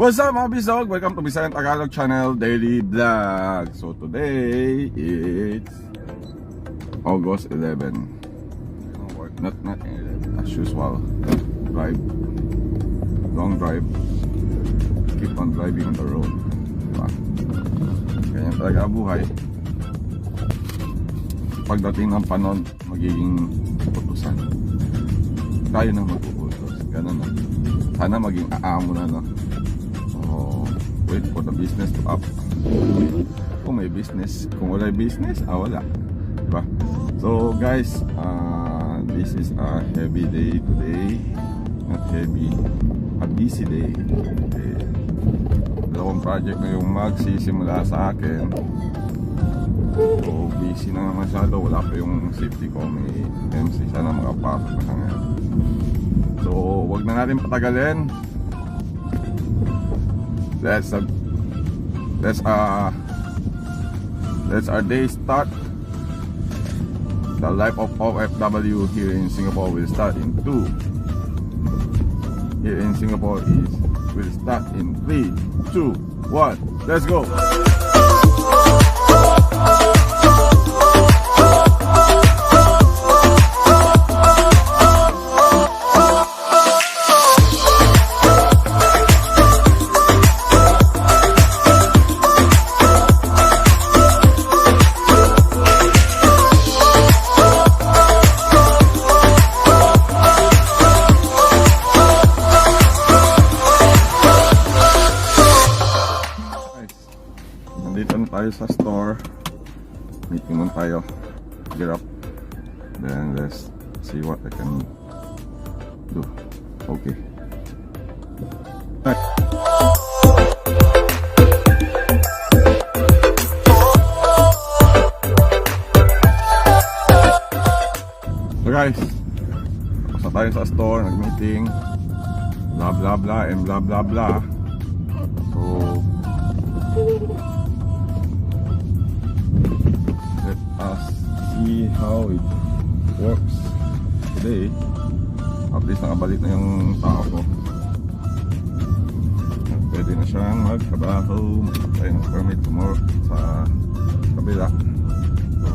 What's up mga VisLog? Welcome to Visayang Tagalog channel daily vlog. So today it's August 11. Not 11 as usual. Drive. Long drive. Keep on driving on the road. Diba? Ganyan talaga buhay. Pagdating ng panon, magiging utusan. Tayo na mag-uutos. Ganun na. Sana maging aamo na, no? Wait for the business to up. Kung may business, kung wala business, wala, diba? So guys, this is a heavy day today. Not heavy, a busy day. Dalawang project na yung magsisimula sa akin. So busy na masyado. Wala pa yung safety ko. May MC, sana makapasok na ngayon. So wag na natin patagalin. Let's our day start. The life of OFW here in Singapore will start in 2. Here in Singapore will start in 3, 2, 1. Let's go. Nandito na tayo sa store. Meeting muna tayo. Get up. Then let's see what I can do. Okay. So guys, tapos na tayo sa store, nag-meeting. Blah blah blah and blah blah blah. So let us see how it works today. At least nakabalik na yung tao ko. Pwede na siyang magtrabaho. Tayo ng permit tomorrow sa kabila. So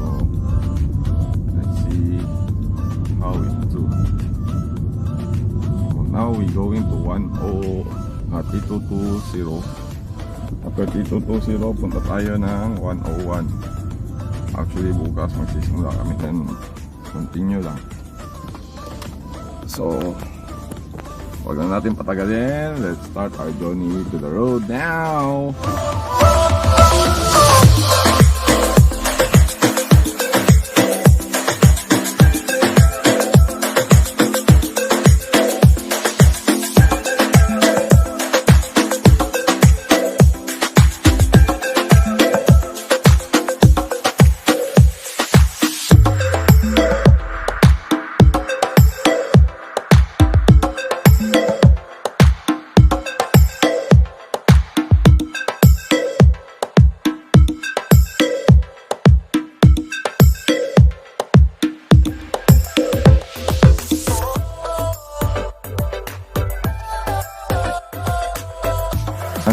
let's see how it do. So now we go into 3220. After 3220 punta tayo ng 101. Actually bukas magsisimula kami and continue lang. So wag na natin patagalin. Let's start our journey to the road now.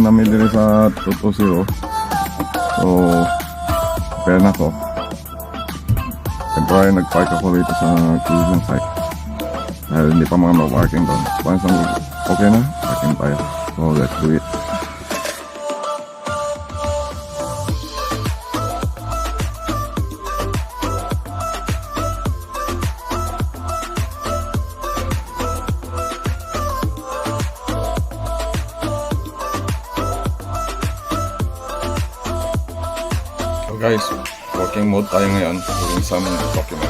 Namin din sa 220. So kaya na ko temporary nagpark ako rito sa cruising site dahil hindi pa mga ma-parking doon. Once okay na, parking tayo. So let's do it. Guys, working mode tayo ngayon, doing some document.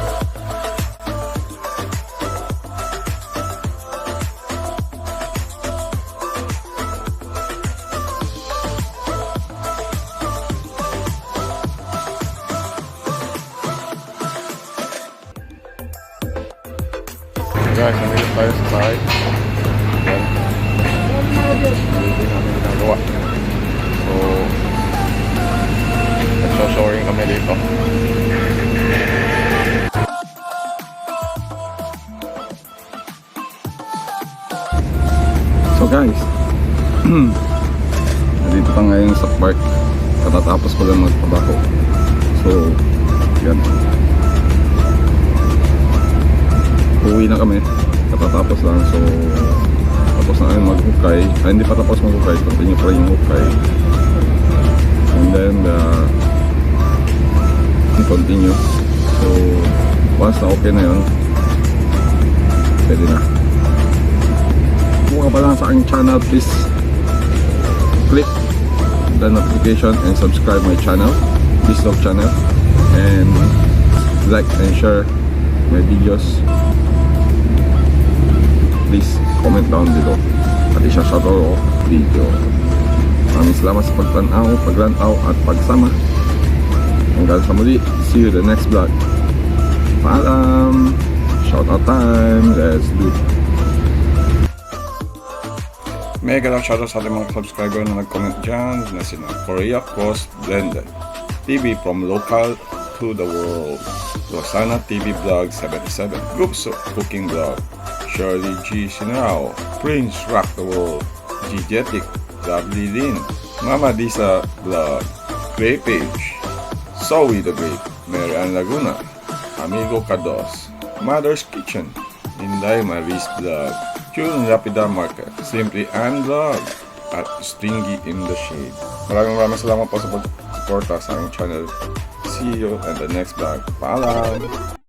Guys, nandito tayo sa site. Hindi namin ginagawa. So nagsosoring kami dito. So guys, nandito pa ngayon sa park. Katatapos ko lang magtrabaho. So, yan. Uwi na kami. Katatapos lang. So, tapos na ngayon maghukay. Hindi pa tapos maghukay. Continue pa rin yung hukay. And then, continue. So, once na okay na yun, pwede na. Kung ka pa lang sa aking channel, please click the notification and subscribe my channel, VisLog channel, and like and share my videos. Please comment down below at isa-shoutout ko video. Maraming salamat sa pagtanaw, paglantaw at pagsama. Hanggang sa muli, see you in the next vlog. Paalam! Shoutout time! Let's do it! Mega lang shoutout sa ating mga subscriber na nag-comment dyan na sina Korea Coast Blended TV from local to the world, Rosana TV Vlog 77, Gupso Cooking Vlog, Shirley G. Sinao, Prince Rock the World, G. Jetic, Lovely Lin, Mama Disa Vlog, Grey Page, Zoe the Great, Mary Ann Laguna, Amigo Cardos, Mother's Kitchen, Inday Maris Vlog, June Lapida Market, Simply Ann Vlog, at Stringy in the Shade. Maraming salamat po sa pag-suporta sa aking channel. See you in the next vlog. Paalam!